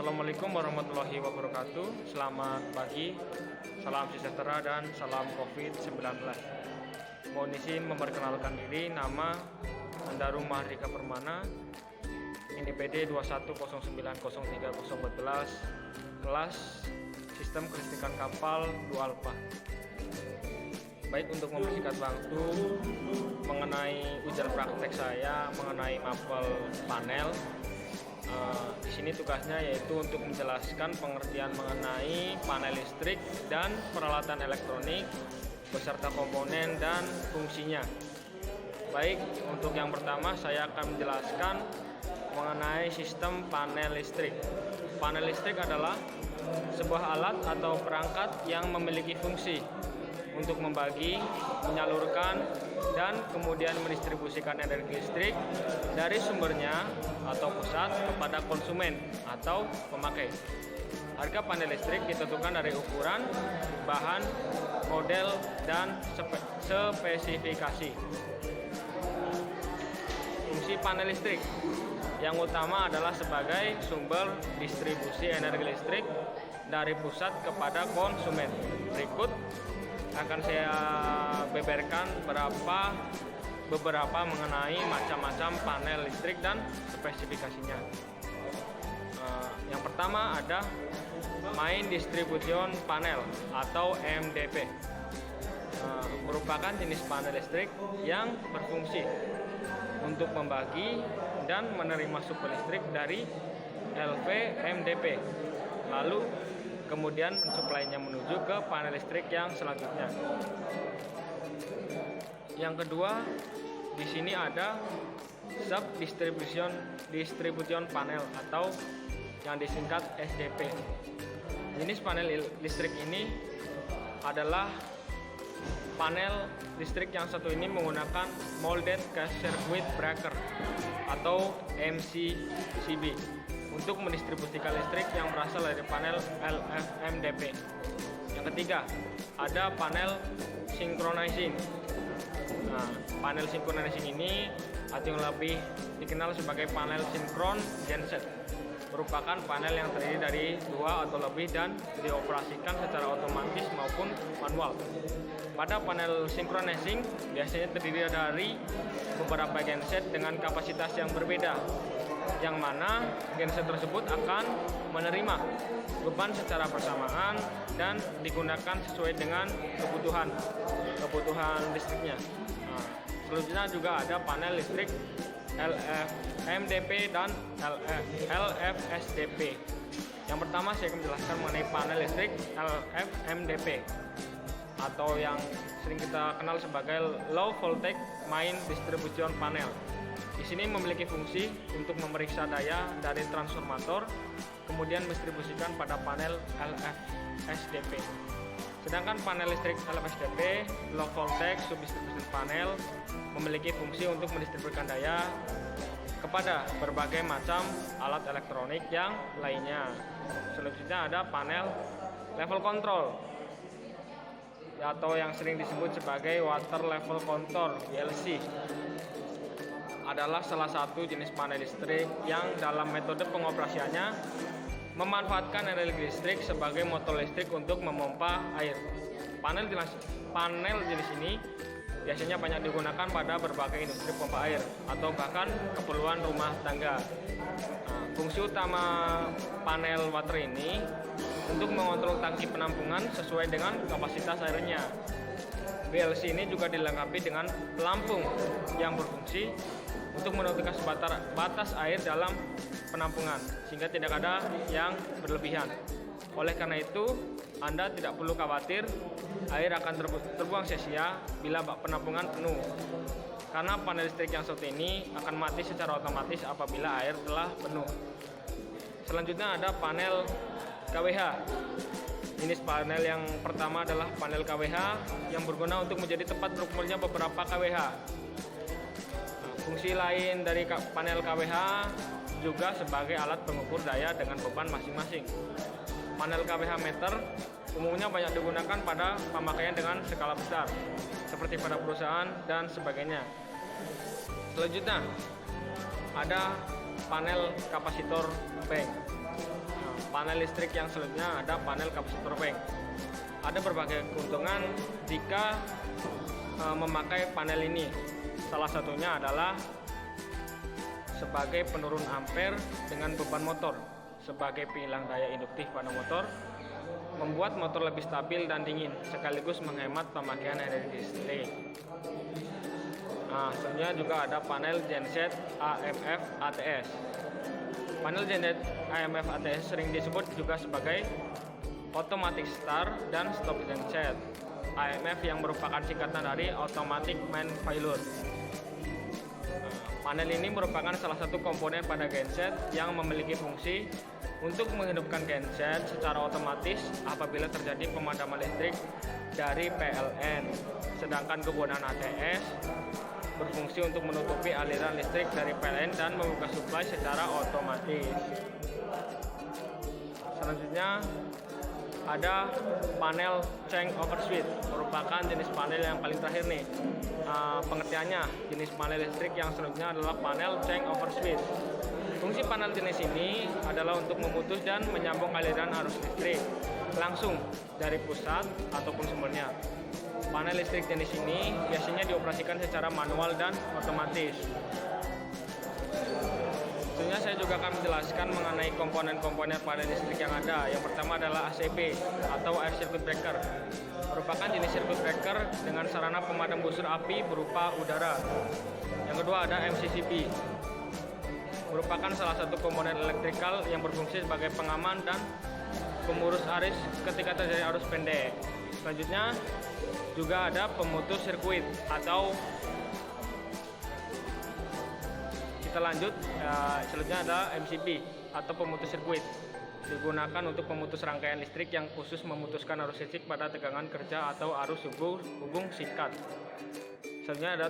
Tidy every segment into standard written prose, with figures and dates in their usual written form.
Assalamualaikum warahmatullahi wabarakatuh. Selamat pagi, salam sejahtera dan salam COVID-19. Mohon izin memperkenalkan diri, nama Andarum Mahardika Permana, NIPD 21090314, kelas Sistem Kelistrikan Kapal 2 Alpha. Baik, untuk mempersingkat waktu mengenai ujian praktek saya mengenai mapel panel. Di sini tugasnya yaitu untuk menjelaskan pengertian mengenai panel listrik dan peralatan elektronik beserta komponen dan fungsinya. Baik, untuk yang pertama saya akan menjelaskan mengenai sistem panel listrik. Panel listrik adalah sebuah alat atau perangkat yang memiliki fungsi untuk membagi, menyalurkan, dan kemudian mendistribusikan energi listrik dari sumbernya atau pusat kepada konsumen atau pemakai. Harga panel listrik ditentukan dari ukuran, bahan, model, dan spesifikasi. Fungsi panel listrik yang utama adalah sebagai sumber distribusi energi listrik dari pusat kepada konsumen. Berikut akan saya beberkan beberapa mengenai macam-macam panel listrik dan spesifikasinya. Yang pertama ada Main Distribution Panel atau MDP. Merupakan jenis panel listrik yang berfungsi untuk membagi dan menerima suplai listrik dari LV MDP, lalu kemudian mensuplainya menuju ke panel listrik yang selanjutnya. Yang kedua, di sini ada Sub Distribution Panel atau yang disingkat SDP. Jenis panel listrik ini adalah panel listrik yang satu ini menggunakan Molded Circuit Breaker atau MCCB untuk mendistribusikan listrik yang berasal dari panel LFMDP. Yang ketiga, ada panel synchronizing. Nah, panel synchronizing ini atau yang lebih dikenal sebagai panel sinkron genset, merupakan panel yang terdiri dari dua atau lebih dan dioperasikan secara otomatis maupun manual. Pada panel synchronizing biasanya terdiri dari beberapa genset dengan kapasitas yang berbeda, yang mana genset tersebut akan menerima beban secara bersamaan dan digunakan sesuai dengan kebutuhan listriknya. Nah, selanjutnya juga ada panel listrik LFMDP dan LFSDP. Yang pertama saya akan menjelaskan mengenai panel listrik LFMDP atau yang sering kita kenal sebagai Low Voltage Main Distribution Panel. Di sini memiliki fungsi untuk memeriksa daya dari transformator, kemudian mendistribusikan pada panel LFSDP. Sedangkan panel listrik LFSDP, Low Voltage Subdistribution Panel, memiliki fungsi untuk mendistribusikan daya kepada berbagai macam alat elektronik yang lainnya. Selanjutnya ada panel Level Control atau yang sering disebut sebagai Water Level Control (WLC). Adalah salah satu jenis panel listrik yang dalam metode pengoperasiannya memanfaatkan energi listrik sebagai motor listrik untuk memompa air. Panel jenis ini biasanya banyak digunakan pada berbagai industri pompa air atau bahkan keperluan rumah tangga. Nah, fungsi utama panel water ini untuk mengontrol tangki penampungan sesuai dengan kapasitas airnya. WLC ini juga dilengkapi dengan pelampung yang berfungsi untuk menentukan batas air dalam penampungan sehingga tidak ada yang berlebihan. Oleh karena itu, Anda tidak perlu khawatir air akan terbuang sia-sia bila bak penampungan penuh, karena panel listrik yang satu ini akan mati secara otomatis apabila air telah penuh. Selanjutnya ada panel KWH. Jenis panel yang pertama adalah panel KWH yang berguna untuk menjadi tempat berkumpulnya beberapa KWH. Fungsi lain dari panel KWH juga sebagai alat pengukur daya dengan beban masing-masing. Panel KWH meter umumnya banyak digunakan pada pemakaian dengan skala besar, seperti pada perusahaan dan sebagainya. Selanjutnya ada panel kapasitor bank. Panel listrik yang selanjutnya ada panel kapasitor bank. Ada berbagai keuntungan jika memakai panel ini. Salah satunya adalah sebagai penurun ampere dengan beban motor, sebagai penghilang daya induktif pada motor, membuat motor lebih stabil dan dingin, sekaligus menghemat pemakaian energi listrik. Selanjutnya juga ada panel genset AMF ATS. Panel genset AMF ATS sering disebut juga sebagai automatic start dan stop genset. AMF yang merupakan singkatan dari automatic main failure. Panel ini merupakan salah satu komponen pada genset yang memiliki fungsi untuk menghidupkan genset secara otomatis apabila terjadi pemadaman listrik dari PLN. Sedangkan kegunaan ATS berfungsi untuk menutupi aliran listrik dari PLN dan membuka suplai secara otomatis. Selanjutnya ada panel change over switch, merupakan jenis panel yang paling terakhir nih. Pengertiannya, jenis panel listrik yang selanjutnya adalah panel change over switch. Fungsi panel jenis ini adalah untuk memutus dan menyambung aliran arus listrik langsung dari pusat ataupun sumbernya. Panel listrik jenis ini biasanya dioperasikan secara manual dan otomatis. Selanjutnya saya juga akan menjelaskan mengenai komponen-komponen panel listrik yang ada. Yang pertama adalah ACB atau Air Circuit Breaker, merupakan jenis circuit breaker dengan sarana pemadam busur api berupa udara. Yang kedua ada MCCB, merupakan salah satu komponen elektrikal yang berfungsi sebagai pengaman dan pemurus arus ketika terjadi arus pendek. Selanjutnya juga ada pemutus sirkuit atau kita lanjut, selanjutnya ada MCB atau pemutus sirkuit, digunakan untuk memutus rangkaian listrik yang khusus memutuskan arus listrik pada tegangan kerja atau arus hubung singkat. Selanjutnya ada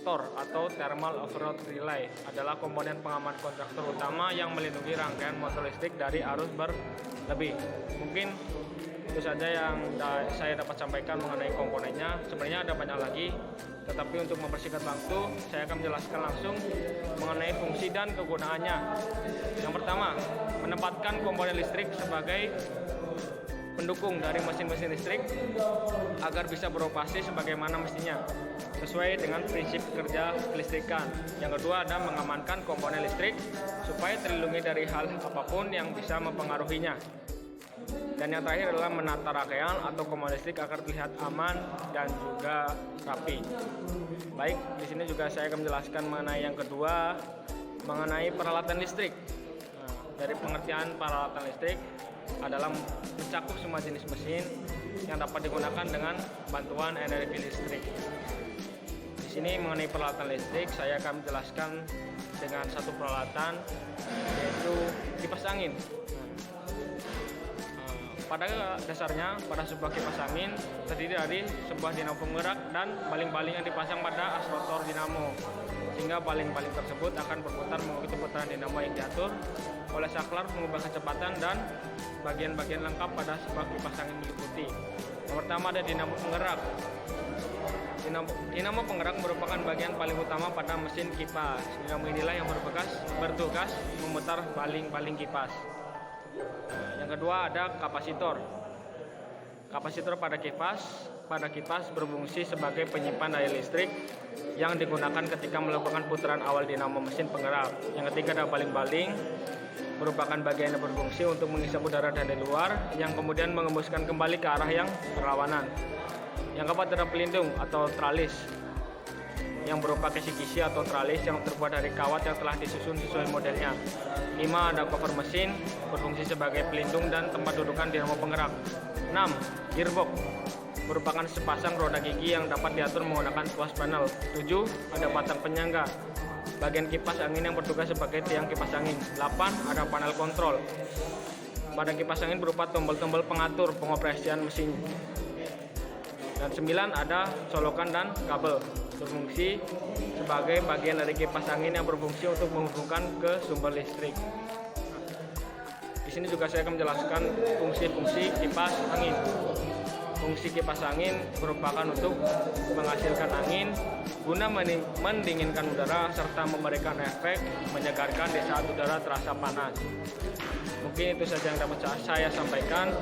TOR atau Thermal Overload Relay, adalah komponen pengaman kontraktor utama yang melindungi rangkaian motor listrik dari arus berlebih. Mungkin itu saja yang saya dapat sampaikan mengenai komponennya. Sebenarnya ada banyak lagi, tetapi untuk mempersingkat waktu, saya akan menjelaskan langsung mengenai fungsi dan kegunaannya. Yang pertama, menempatkan komponen listrik sebagai pendukung dari mesin-mesin listrik agar bisa beroperasi sebagaimana mestinya, sesuai dengan prinsip kerja kelistrikan. Yang kedua ada mengamankan komponen listrik supaya terlindungi dari hal apapun yang bisa mempengaruhinya. Dan yang terakhir adalah menata rangkaian atau komponen listrik agar terlihat aman dan juga rapi. Baik, di sini juga saya akan menjelaskan mengenai yang kedua, mengenai peralatan listrik. Dari pengertian peralatan listrik adalah mencakup semua jenis mesin yang dapat digunakan dengan bantuan energi listrik. Di sini mengenai peralatan listrik, saya akan menjelaskan dengan satu peralatan, yaitu kipas angin. Pada dasarnya, pada sebuah kipas angin terdiri dari sebuah dinamo penggerak dan baling-baling yang dipasang pada as rotor dinamo, sehingga baling-baling tersebut akan berputar mengikuti putaran dinamo yang diatur oleh saklar pengubah kecepatan, dan bagian-bagian lengkap pada sebuah kipas angin meliputi. Yang pertama ada dinamo penggerak. Dinamo penggerak merupakan bagian paling utama pada mesin kipas. Dinamo inilah yang bertugas memutar baling-baling kipas. Yang kedua ada kapasitor. Kapasitor pada kipas berfungsi sebagai penyimpan daya listrik yang digunakan ketika melakukan putaran awal dinamo mesin penggerak. Yang ketiga ada baling-baling, merupakan bagian yang berfungsi untuk menghisap udara dari luar yang kemudian mengembuskan kembali ke arah yang berlawanan. Yang keempat ada pelindung atau tralis, yang berupa kisi-kisi atau tralis yang terbuat dari kawat yang telah disusun sesuai modelnya. 5. Ada cover mesin, berfungsi sebagai pelindung dan tempat dudukan dinamo penggerak. 6. Gearbox, merupakan sepasang roda gigi yang dapat diatur menggunakan tuas panel. 7. Ada batang penyangga, bagian kipas angin yang bertugas sebagai tiang kipas angin. 8. Ada panel kontrol. Pada kipas angin berupa tombol-tombol pengatur pengoperasian mesin. Dan 9. Ada colokan dan kabel, berfungsi sebagai bagian dari kipas angin yang berfungsi untuk menghubungkan ke sumber listrik. Di sini juga saya akan menjelaskan fungsi-fungsi kipas angin. Fungsi kipas angin merupakan untuk menghasilkan angin, guna mendinginkan udara serta memberikan efek menyegarkan di saat udara terasa panas. Mungkin itu saja yang dapat saya sampaikan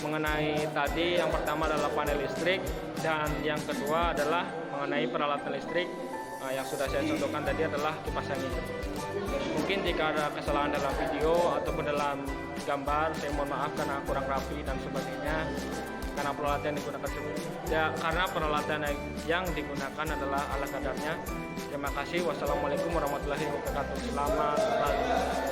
mengenai tadi. Yang pertama adalah panel listrik, dan yang kedua adalah mengenai peralatan listrik yang sudah saya contohkan tadi adalah kipas angin. Mungkin jika ada kesalahan dalam video ataupun dalam gambar, saya mohon maaf karena kurang rapi dan sebagainya. Karena peralatan yang digunakan karena peralatan yang digunakan adalah ala kadarnya. Terima kasih. Wassalamualaikum warahmatullahi wabarakatuh. Selamat pagi.